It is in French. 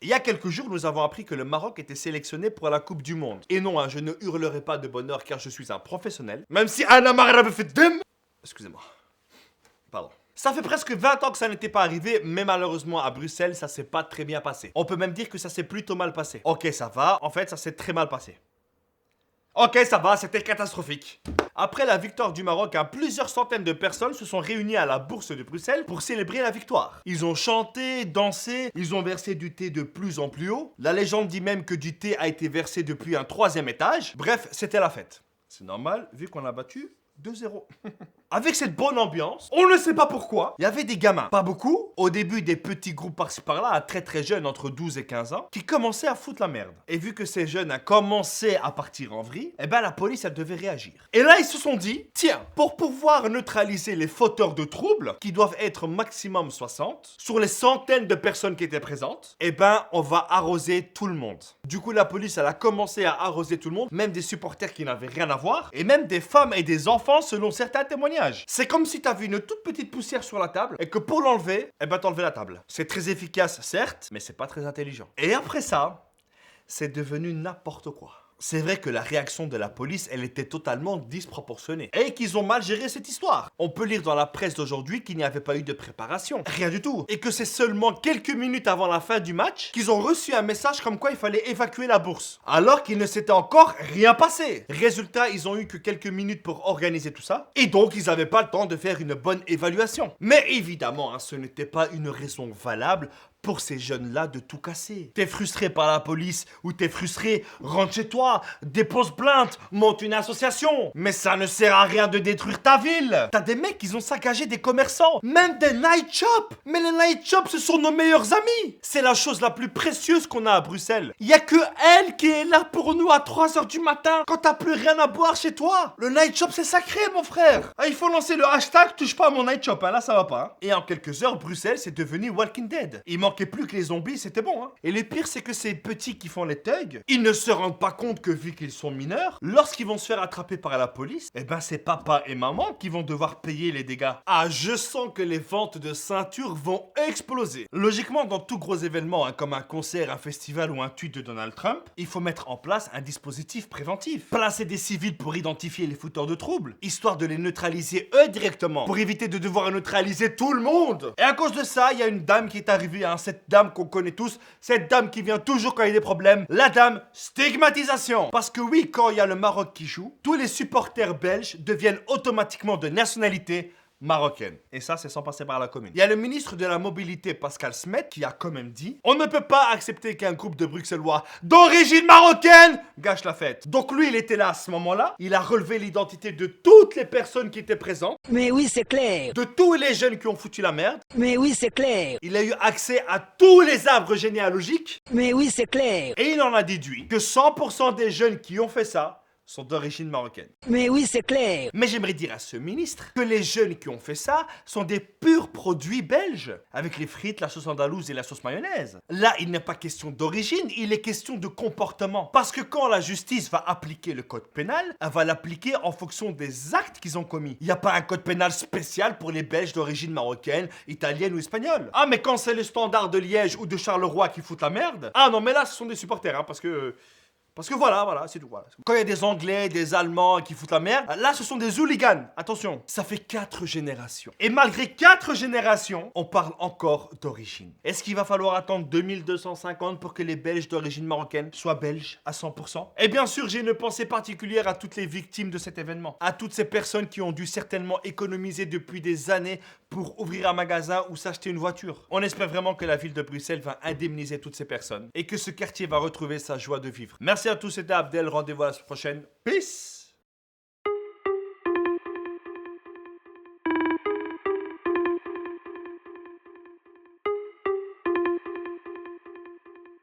Il y a quelques jours, nous avons appris que le Maroc était sélectionné pour la Coupe du Monde. Et non, je ne hurlerai pas de bonheur car je suis un professionnel. Même si Anna Marab fait dim. Excusez-moi. Pardon. Ça fait presque 20 ans que ça n'était pas arrivé, mais malheureusement à Bruxelles, ça s'est pas très bien passé. On peut même dire que ça s'est plutôt mal passé. Ok, ça va, en fait, ça s'est très mal passé. Ok, ça va, c'était catastrophique. Après la victoire du Maroc, plusieurs centaines de personnes se sont réunies à la bourse de Bruxelles pour célébrer la victoire. Ils ont chanté, dansé, ils ont versé du thé de plus en plus haut. La légende dit même que du thé a été versé depuis un 3e étage. Bref, c'était la fête. C'est normal, vu qu'on a battu 2-0. Avec cette bonne ambiance, on ne sait pas pourquoi, il y avait des gamins, pas beaucoup, au début des petits groupes par-ci par-là, très jeunes, entre 12 et 15 ans, qui commençaient à foutre la merde. Et vu que ces jeunes ont commencé à partir en vrille, eh ben la police, elle devait réagir. Et là, ils se sont dit, tiens, pour pouvoir neutraliser les fauteurs de troubles, qui doivent être maximum 60, sur les centaines de personnes qui étaient présentes, eh ben on va arroser tout le monde. Du coup, la police, elle a commencé à arroser tout le monde, même des supporters qui n'avaient rien à voir, et même des femmes et des enfants selon certains témoignages. C'est comme si t'avais une toute petite poussière sur la table et que pour l'enlever, eh ben t'enlevais la table. C'est très efficace, certes, mais c'est pas très intelligent. Et après ça, c'est devenu n'importe quoi. C'est vrai que la réaction de la police, elle était totalement disproportionnée. Et qu'ils ont mal géré cette histoire. On peut lire dans la presse d'aujourd'hui qu'il n'y avait pas eu de préparation. Rien du tout. Et que c'est seulement quelques minutes avant la fin du match qu'ils ont reçu un message comme quoi il fallait évacuer la bourse. Alors qu'il ne s'était encore rien passé. Résultat, ils ont eu que quelques minutes pour organiser tout ça. Et donc, ils n'avaient pas le temps de faire une bonne évaluation. Mais évidemment, ce n'était pas une raison valable pour ces jeunes-là de tout casser. T'es frustré par la police ou t'es frustré, rentre chez toi, dépose plainte, monte une association. Mais ça ne sert à rien de détruire ta ville. T'as des mecs qui ont saccagé des commerçants, même des night shops. Mais les night shops, ce sont nos meilleurs amis. C'est la chose la plus précieuse qu'on a à Bruxelles. Il y a que elle qui est là pour nous à 3h du matin quand t'as plus rien à boire chez toi. Le night shop, c'est sacré, mon frère. Ah, il faut lancer le hashtag touche pas à mon night shop, là ça va pas. Et en quelques heures, Bruxelles, c'est devenu Walking Dead. Il manquait plus que les zombies, c'était bon. Et le pire, c'est que ces petits qui font les thugs, ils ne se rendent pas compte que vu qu'ils sont mineurs, lorsqu'ils vont se faire attraper par la police, eh ben c'est papa et maman qui vont devoir payer les dégâts. Ah, je sens que les ventes de ceintures vont exploser. Logiquement, dans tout gros événement, comme un concert, un festival ou un tweet de Donald Trump, il faut mettre en place un dispositif préventif. Placer des civils pour identifier les fouteurs de troubles, histoire de les neutraliser eux directement, pour éviter de devoir neutraliser tout le monde. Et à cause de ça, il y a une dame qui est arrivée, cette dame qu'on connaît tous, cette dame qui vient toujours quand il y a des problèmes, la dame stigmatisation. Parce que oui, quand il y a le Maroc qui joue, tous les supporters belges deviennent automatiquement de nationalité marocaine. Et ça, c'est sans passer par la commune. Il y a le ministre de la Mobilité, Pascal Smet, qui a quand même dit « On ne peut pas accepter qu'un groupe de Bruxellois d'origine marocaine gâche la fête. » Donc lui, il était là à ce moment-là. Il a relevé l'identité de toutes les personnes qui étaient présentes. Mais oui, c'est clair. De tous les jeunes qui ont foutu la merde. Mais oui, c'est clair. Il a eu accès à tous les arbres généalogiques. Mais oui, c'est clair. Et il en a déduit que 100% des jeunes qui ont fait ça sont d'origine marocaine. Mais oui, c'est clair. Mais j'aimerais dire à ce ministre que les jeunes qui ont fait ça sont des purs produits belges, avec les frites, la sauce andalouse et la sauce mayonnaise. Là, il n'est pas question d'origine, il est question de comportement. Parce que quand la justice va appliquer le code pénal, elle va l'appliquer en fonction des actes qu'ils ont commis. Il n'y a pas un code pénal spécial pour les Belges d'origine marocaine, italienne ou espagnole. Ah, mais quand c'est le Standard de Liège ou de Charleroi qui foutent la merde, ah non, mais là, ce sont des supporters, parce que voilà, c'est tout. Voilà. Quand il y a des Anglais, des Allemands qui foutent la merde, là, ce sont des hooligans. Attention, ça fait 4 générations. Et malgré 4 générations, on parle encore d'origine. Est-ce qu'il va falloir attendre 2250 pour que les Belges d'origine marocaine soient belges à 100%? Et bien sûr, j'ai une pensée particulière à toutes les victimes de cet événement. À toutes ces personnes qui ont dû certainement économiser depuis des années pour ouvrir un magasin ou s'acheter une voiture. On espère vraiment que la ville de Bruxelles va indemniser toutes ces personnes et que ce quartier va retrouver sa joie de vivre. Merci à tous, c'était Abdel. Rendez-vous à la prochaine. Peace!